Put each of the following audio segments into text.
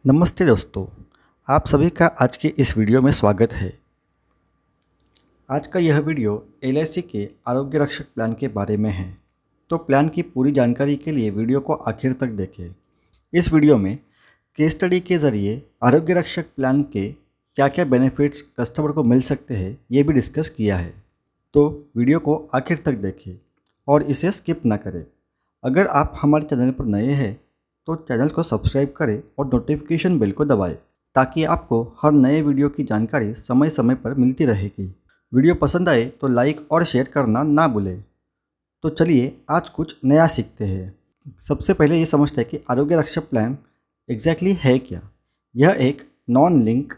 नमस्ते दोस्तों, आप सभी का आज के इस वीडियो में स्वागत है। आज का यह वीडियो LIC के आरोग्य रक्षक प्लान के बारे में है। तो प्लान की पूरी जानकारी के लिए वीडियो को आखिर तक देखें। इस वीडियो में केस स्टडी के ज़रिए आरोग्य रक्षक प्लान के क्या क्या बेनिफिट्स कस्टमर को मिल सकते हैं ये भी डिस्कस किया है। तो वीडियो को आखिर तक देखें और इसे स्किप ना करें। अगर आप हमारे चैनल पर नए हैं तो चैनल को सब्सक्राइब करें और नोटिफिकेशन बेल को दबाएं ताकि आपको हर नए वीडियो की जानकारी समय समय पर मिलती रहेगी। वीडियो पसंद आए तो लाइक और शेयर करना ना भूलें। तो चलिए आज कुछ नया सीखते हैं। सबसे पहले ये समझते हैं कि आरोग्य रक्षक प्लान एग्जैक्टली है क्या। यह एक non link,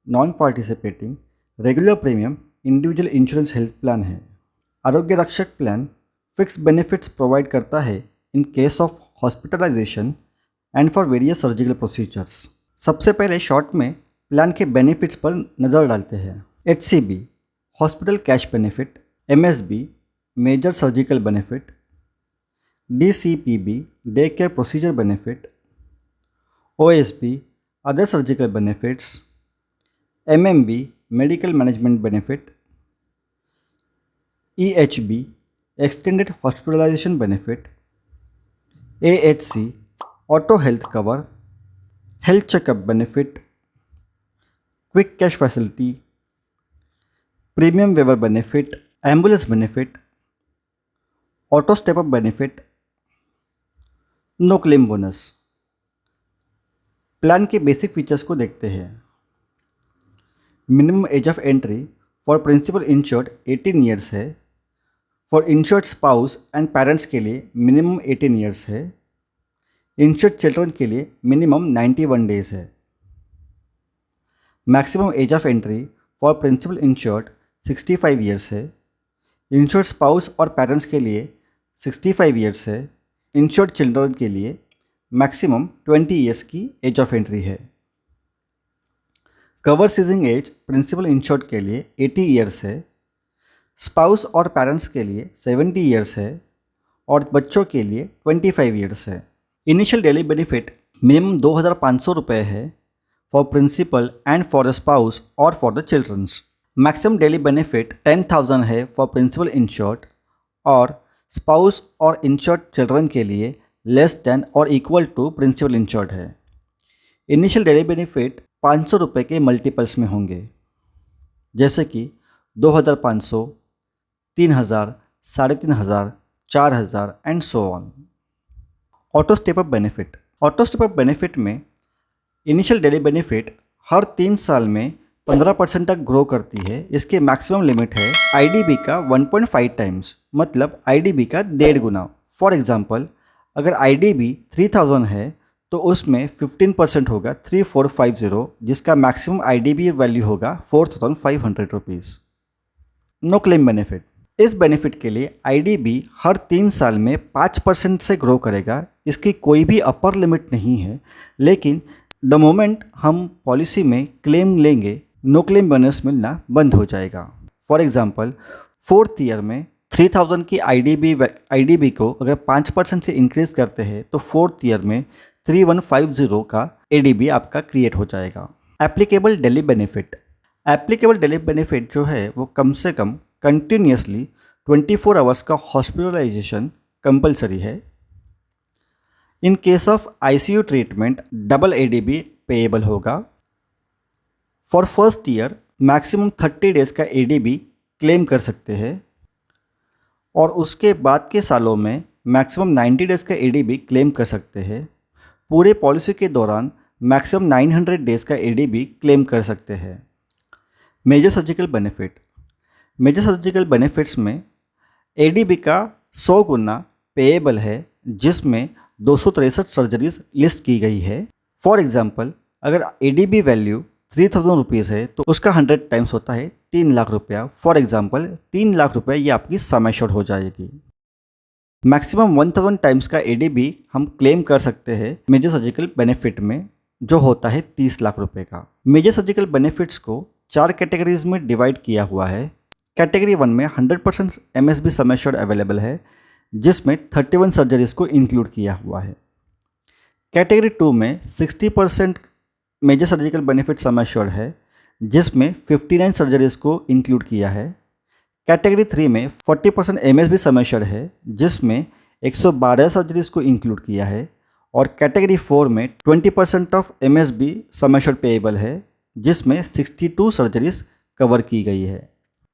non participating, regular premium individual insurance health plan है। Arogya Rakshak plan fix benefits provide करता है in case of hospitalisation and for various surgical procedures. सबसे पहले शॉर्ट में प्लान के बेनिफिट्स पर नज़र डालते हैं। HCB hospital cash benefit, MSB major surgical benefit, DCPB day care procedure benefit, OSB other surgical benefits, MMB medical management benefit, EHB extended hospitalisation benefit, AHC auto health cover, health checkup benefit, quick cash facility, premium waiver benefit, ambulance benefit, auto step up benefit, no claim bonus. Plan के basic features को देखते हैं। Minimum age of entry for principal insured 18 years है। For insured spouse and parents के लिए minimum 18 years है। Insured children के लिए मिनिमम 91 डेज है। Maximum age of entry for principal insured 65 years है। इंश्योर्ड स्पाउस और पेरेंट्स के लिए 65 ईयर्स है। इंश्योर्ड चिल्ड्रन के लिए मैक्सिमम 20 ईयर्स की एज ऑफ एंट्री है। Cover ceasing age principal insured के लिए 80 ईयर्स है। स्पाउस और पेरेंट्स के लिए 70 ईयर्स है और बच्चों के लिए 25 ईयर्स है। इनिशियल डेली बेनिफिट मिनिमम 2,500 रुपये है for principal and for the spouse और for the childrens. Maximum daily benefit 10,000 है फॉर प्रिंसिपल इंश्योर्ड और स्पाउस और इंश्योर्ड चिल्ड्रन के लिए लेस देन और इक्वल टू प्रिंसिपल इंश्योर्ड है। इनिशियल डेली बेनिफिट 500 रुपये के मल्टीपल्स में होंगे, जैसे कि 2,500, 3,000, 3,500, 4,000 and so on. Auto step up benefit. Auto step up benefit में इनिशियल डेली बेनिफिट हर 3 साल में 15% तक ग्रो करती है। इसके मैक्सिमम लिमिट है IDB का 1.5 टाइम्स, मतलब IDB का 1.5 गुना। फॉर एग्जांपल, अगर IDB 3,000 है तो उसमें 15% होगा 3,450, जिसका मैक्सिमम IDB वैल्यू होगा 4,500 रुपीज़। No claim benefit. इस बेनिफिट के लिए IDB हर 3 साल में 5% से ग्रो करेगा। इसकी कोई भी अपर लिमिट नहीं है, लेकिन द मोमेंट हम पॉलिसी में क्लेम लेंगे नो क्लेम बोनस मिलना बंद हो जाएगा। फॉर एग्जांपल, 4th ईयर में 3,000 की IDB को अगर 5% से इंक्रीज़ करते हैं तो 4th ईयर में 3,150 का ADB आपका क्रिएट हो जाएगा। Applicable daily benefit. Applicable daily benefit जो है वो कम से कम कंटिन्यूसली 24 आवर्स का हॉस्पिटलाइजेशन कंपलसरी है। In case of ICU treatment double ADB payable होगा। For first year maximum 30 days का ADB क्लेम कर सकते हैं और उसके बाद के सालों में मैक्सिमम 90 डेज़ का ADB क्लेम कर सकते हैं। पूरे पॉलिसी के दौरान मैक्सिमम 900 डेज़ का ADB क्लेम कर सकते हैं। Major surgical benefit. Major surgical benefits में ADB का 100 गुना पेएबल है, जिसमें 263 सर्जरीज लिस्ट की गई है। फॉर एग्जांपल, अगर ADB वैल्यू 3,000 रुपीज़ है तो उसका 100 टाइम्स होता है 3 लाख रुपया। फॉर एग्जांपल, 3 लाख रुपये ये आपकी सम एश्योर्ड हो जाएगी। मैक्सिमम 1,000 टाइम्स का ADB हम क्लेम कर सकते हैं मेजर सर्जिकल बेनिफिट में, जो होता है 30 लाख रुपये का। मेजर सर्जिकल बेनिफिट्स को 4 कैटेगरीज में डिवाइड किया हुआ है। कैटेगरी 1 में 100% MSB सम एश्योर्ड अवेलेबल है, जिसमें 31 सर्जरीज को इंक्लूड किया हुआ है। कैटेगरी 2 में 60% major surgical benefit sum assured है जिसमें 59 सर्जरीज को इंक्लूड किया है। कैटेगरी 3 में 40% MSB सम एश्योर्ड है जिसमें 112 सर्जरीज को इंक्लूड किया है। और कैटेगरी 4 में 20% of MSB sum assured payable है जिसमें 62 सर्जरीज कवर की गई है।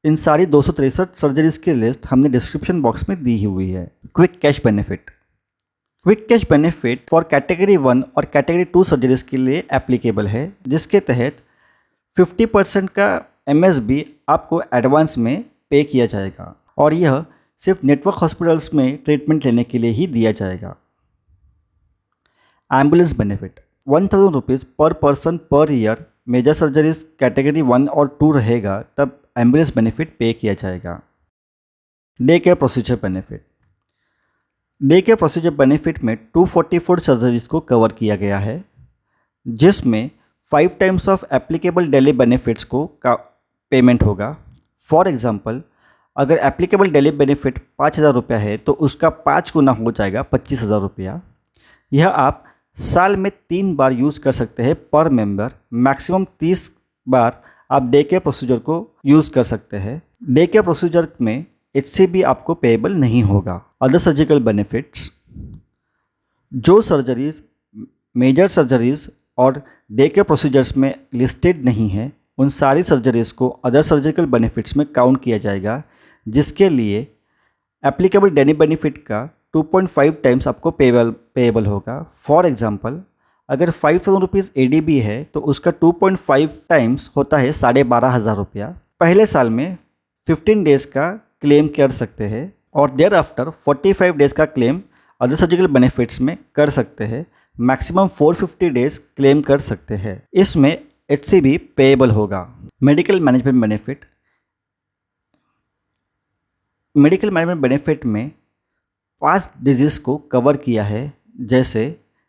इन सारी 263 सर्जरीज की लिस्ट हमने डिस्क्रिप्शन बॉक्स में दी हुई है। Quick cash benefit. Quick cash benefit for category 1 और कैटेगरी 2 सर्जरीज के लिए एप्लीकेबल है जिसके तहत 50% का MSB आपको एडवांस में पे किया जाएगा और यह सिर्फ नेटवर्क हॉस्पिटल्स में ट्रीटमेंट लेने के लिए ही दिया जाएगा। Ambulance benefit 1000 rupees per person per year major surgeries category 1 और 2 रहेगा तब एम्बुलेंस बेनिफिट पे किया जाएगा। Day care procedure benefit. Day care procedure benefit में 244 सर्जरीज को कवर किया गया है जिसमें 5 times of applicable daily benefits को का पेमेंट होगा। फॉर एग्जांपल, अगर एप्लीकेबल डेली बेनिफिट 5000 रुपया है तो उसका 5 गुना हो जाएगा 25,000 रुपया। यह आप साल में 3 बार यूज़ कर सकते हैं पर मेंबर। मैक्सिमम 30 बार आप डे केयर प्रोसीजर को यूज़ कर सकते हैं। डे केयर प्रोसीजर में HCB आपको पेएबल नहीं होगा। अदर सर्जिकल बेनिफिट्स, जो सर्जरीज मेजर सर्जरीज और डे केयर प्रोसीजर्स में लिस्टेड नहीं है उन सारी सर्जरीज को अदर सर्जिकल बेनिफिट्स में काउंट किया जाएगा जिसके लिए एप्लीकेबल डेली बेनिफिट का 2.5 टाइम्स आपको पेएबल होगा। फॉर एग्जांपल, अगर 5,000 रुपीज़ ADB है तो उसका 2.5 टाइम्स होता है 12,500 रुपया। पहले साल में 15 डेज़ का क्लेम कर सकते हैं और देयर आफ्टर 45 डेज़ का क्लेम अदर सर्जिकल बेनिफिट्स में कर सकते हैं। मैक्सिमम 450 डेज़ क्लेम कर सकते हैं। इसमें HCB पेएबल होगा। Medical management benefit. Medical management benefit में 5 डिजीज़ को कवर किया है जैसे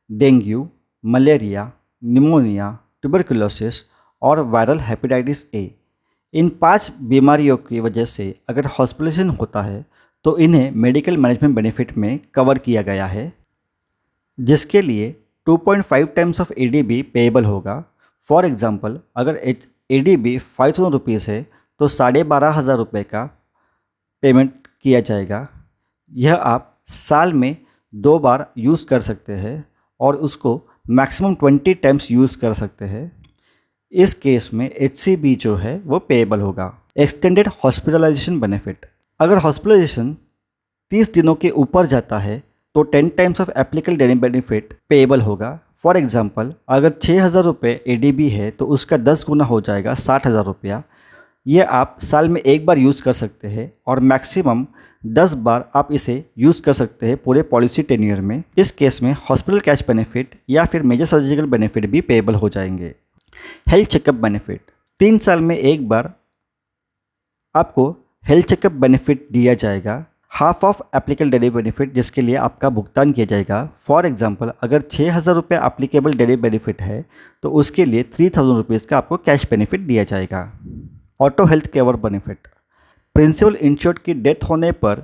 डेंगू, मलेरिया, निमोनिया, ट्यूबरकुलोसिस और वायरल हेपेटाइटिस A। इन 5 बीमारियों की वजह से अगर हॉस्पिटलाइजेशन होता है तो इन्हें मेडिकल मैनेजमेंट बेनिफिट में कवर किया गया है जिसके लिए 2.5 टाइम्स ऑफ ADB पेएबल होगा। फॉर एग्जांपल, अगर ADB 5,000 रुपीज़ है तो 12,500 रुपये का पेमेंट किया जाएगा। यह आप साल में 2 बार यूज़ कर सकते हैं और उसको मैक्सिमम 20 टाइम्स यूज़ कर सकते हैं। इस केस में HCB जो है वो पेएबल होगा। Extended hospitalisation benefit. अगर हॉस्पिटलाइजेशन 30 दिनों के ऊपर जाता है तो 10 times of applicable daily benefit payable होगा। फॉर एग्जांपल, अगर 6,000 रुपये ADB है तो उसका 10 गुना हो जाएगा 60,000 रुपया। ये आप साल में 1 बार यूज़ कर सकते हैं और मैक्सिमम 10 बार आप इसे यूज़ कर सकते हैं पूरे पॉलिसी टेन्योर में। इस केस में हॉस्पिटल कैश बेनिफिट या फिर मेजर सर्जिकल बेनिफिट भी पेएबल हो जाएंगे। Health checkup benefit. 3 साल में 1 बार आपको हेल्थ चेकअप बेनिफिट दिया जाएगा। Half of applicable daily benefit जिसके लिए आपका भुगतान किया जाएगा। फॉर एग्जांपल, अगर 6,000 रुपये एप्लीकेबल डेली बेनिफिट है तो उसके लिए 3,000 रुपीज़ का आपको कैश बेनिफिट दिया जाएगा। Auto health cover benefit. Principal insured की डेथ होने पर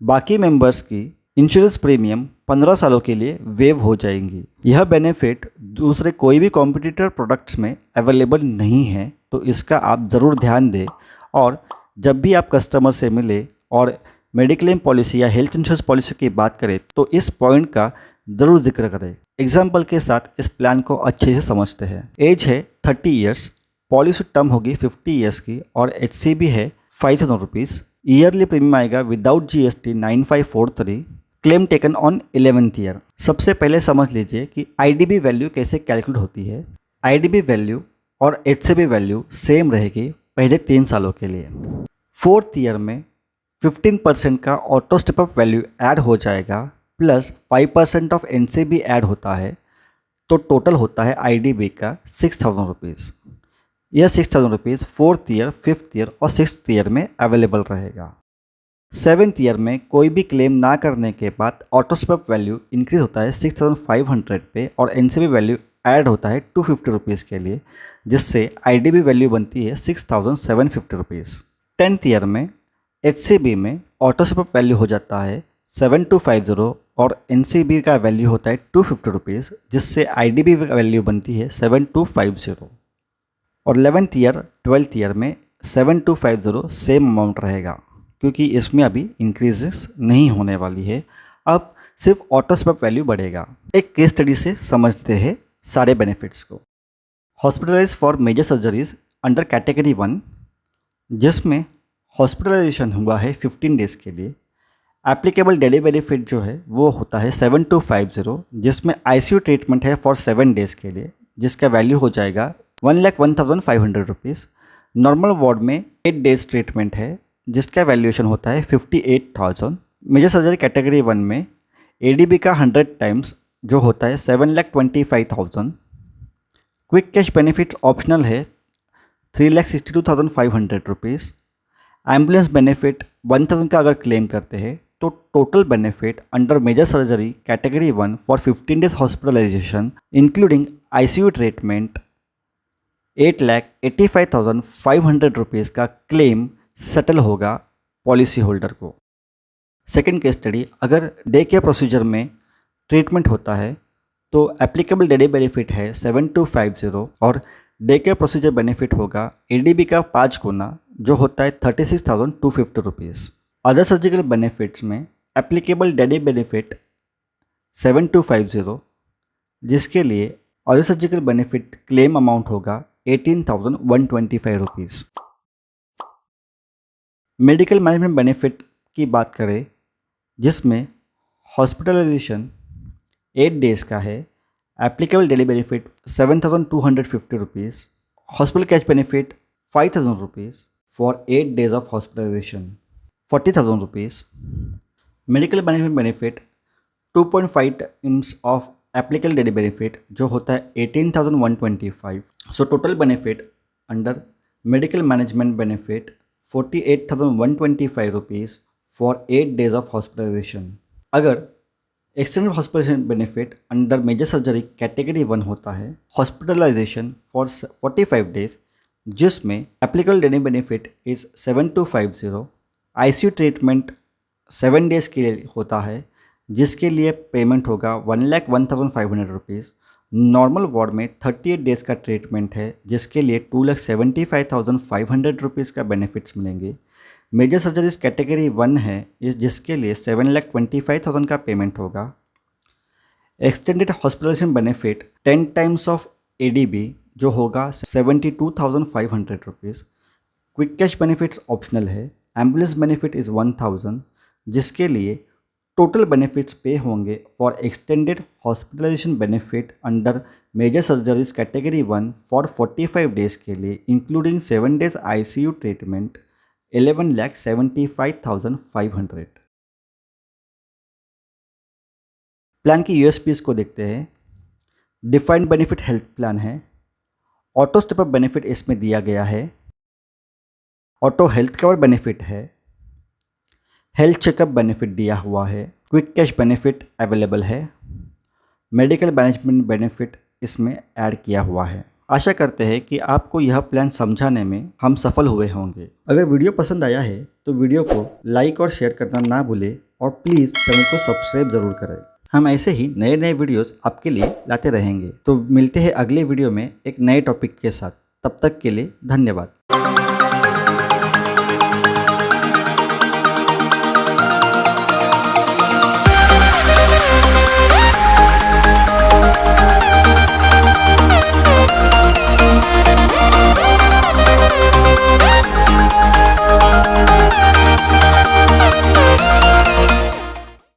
बाकी मेंबर्स की इंश्योरेंस प्रीमियम 15 सालों के लिए वेव हो जाएंगी। यह बेनिफिट दूसरे कोई भी कॉम्पिटिटर प्रोडक्ट्स में अवेलेबल नहीं है तो इसका आप ज़रूर ध्यान दें और जब भी आप कस्टमर से मिले और मेडिक्लेम पॉलिसी या हेल्थ इंश्योरेंस पॉलिसी की बात करें तो इस पॉइंट का ज़रूर जिक्र करें। एग्जाम्पल के साथ इस प्लान को अच्छे से समझते हैं। एज है 30 ईयर्स, पॉलिसी टर्म होगी 50 ईयर्स की और HCB है 5,000 रुपीज़। ईयरली प्रीमियम आएगा without GST 9543। Claim taken on 11th year. सबसे पहले समझ लीजिए कि IDB वैल्यू कैसे कैलकुलेट होती है। IDB वैल्यू और HCB वैल्यू सेम रहेगी पहले 3 सालों के लिए। 4th ईयर में 15% का ऑटो स्टेपअप वैल्यू ऐड हो जाएगा प्लस 5% ऑफ NCB ऐड होता है तो टोटल होता है IDB का 6,000 रुपीज़। यह 6,000 rupees 4th year, 5th year और 6th ईयर में अवेलेबल रहेगा। 7th ईयर में कोई भी क्लेम ना करने के बाद ऑटो स्टेपअप वैल्यू इंक्रीज होता है 6,500 पे और NCB वैल्यू ऐड होता है 250 रुपीज़ के लिए जिससे IDB वैल्यू बनती है 6,750 रुपीज़। 10th ईयर में HCB में ऑटो स्टेपअप वैल्यू हो जाता है 7250 और एनसीबी का वैल्यू होता है 250 रुपीज़, जिससे आईडीबी का वैल्यू बनती है 7250। और 11th ईयर 12th ईयर में 7250 सेम अमाउंट रहेगा, क्योंकि इसमें अभी इंक्रीजेस नहीं होने वाली है, अब सिर्फ ऑटो स्वैप वैल्यू बढ़ेगा। एक केस स्टडी से समझते हैं सारे बेनिफिट्स को। Hospitalise for major surgeries under category 1, जिसमें हॉस्पिटलाइजेशन हुआ है 15 डेज़ के लिए, एप्लीकेबल डेली बेनिफिट जो है वो होता है 7250, जिसमें आईसीयू ट्रीटमेंट है फॉर 7 डेज़ के लिए, जिसका वैल्यू हो जाएगा 1,01,500 रुपीज़। नॉर्मल वार्ड में 8 डेज ट्रीटमेंट है, जिसका वैल्यूएशन होता है 58,000। मेजर सर्जरी कैटेगरी 1 में एडीबी का 100 टाइम्स जो होता है 7,25,000। क्विक कैश बेनिफिट ऑप्शनल है 3,62,500 रुपीज़। एम्बुलेंस बेनिफिट 1,000 का अगर क्लेम करते हैं तो total benefit under major surgery category 1 for 15 days hospitalisation including ICU treatment 8,85,500 rupees का क्लेम सेटल होगा पॉलिसी होल्डर को। सेकेंड केस स्टडी, अगर डे केयर प्रोसीजर में ट्रीटमेंट होता है तो एप्लीकेबल डेली बेनिफिट है 7250 और डे केयर प्रोसीजर बेनिफिट होगा एडीबी का 5 गुना जो होता है 36,250 रुपीज़। अदर सर्जिकल बेनिफिट्स में एप्लीकेबल डेली बेनिफिट 7250, जिसके लिए other surgical benefit claim amount होगा 18,125 रुपीज़। मेडिकल मैनेजमेंट बेनिफिट की बात करें, जिसमें हॉस्पिटलाइजेशन 8 डेज़ का है, applicable daily benefit 7,250 rupees. Hospital cash benefit 5,000 rupees for 8 days of hospitalisation, 40,000 rupees. Medical management benefit 2.5 times of applicable daily benefit जो होता है 18,125। So total benefit under medical management benefit 48,125 rupees for 8 days of hospitalisation. अगर extended hospitalisation benefit under major surgery category 1 होता है, hospitalisation for 45 days, जिसमें applicable daily benefit is 7250, ICU treatment 7 days के लिए होता है, जिसके लिए पेमेंट होगा 1,01,500 रुपीज़। नॉर्मल वार्ड में 38 डेज़ का ट्रीटमेंट है, जिसके लिए 2,75,500 रुपीज़ का बेनिफिट्स मिलेंगे। मेजर सर्जरीज कैटेगरी 1 है जिसके लिए 7,25,000 का पेमेंट होगा। Extended hospitalisation benefit 10 times of ADB जो होगा 72,500 rupees. Quick cash benefits optional है। एम्बुलेंस बेनिफिट इज़ 1,000, जिसके लिए टोटल बेनिफिट्स पे होंगे for extended hospitalisation benefit under major surgeries category 1 for 45 days के लिए including 7 days ICU treatment 11,75,500। Plan की USPs को देखते हैं। डिफाइंड बेनिफिट हेल्थ प्लान है। ऑटो स्टेप अप बेनिफिट इसमें दिया गया है। ऑटो हेल्थ कवर बेनिफिट है। हेल्थ चेकअप बेनिफिट दिया हुआ है। क्विक कैश बेनिफिट अवेलेबल है। मेडिकल मैनेजमेंट बेनिफिट इसमें ऐड किया हुआ है। आशा करते हैं कि आपको यह प्लान समझाने में हम सफल हुए होंगे। अगर वीडियो पसंद आया है तो वीडियो को लाइक और शेयर करना ना भूलें और प्लीज़ चैनल को सब्सक्राइब ज़रूर करें। हम ऐसे ही नए नए वीडियोस आपके लिए लाते रहेंगे। तो मिलते हैं अगले वीडियो में एक नए टॉपिक के साथ। तब तक के लिए धन्यवाद।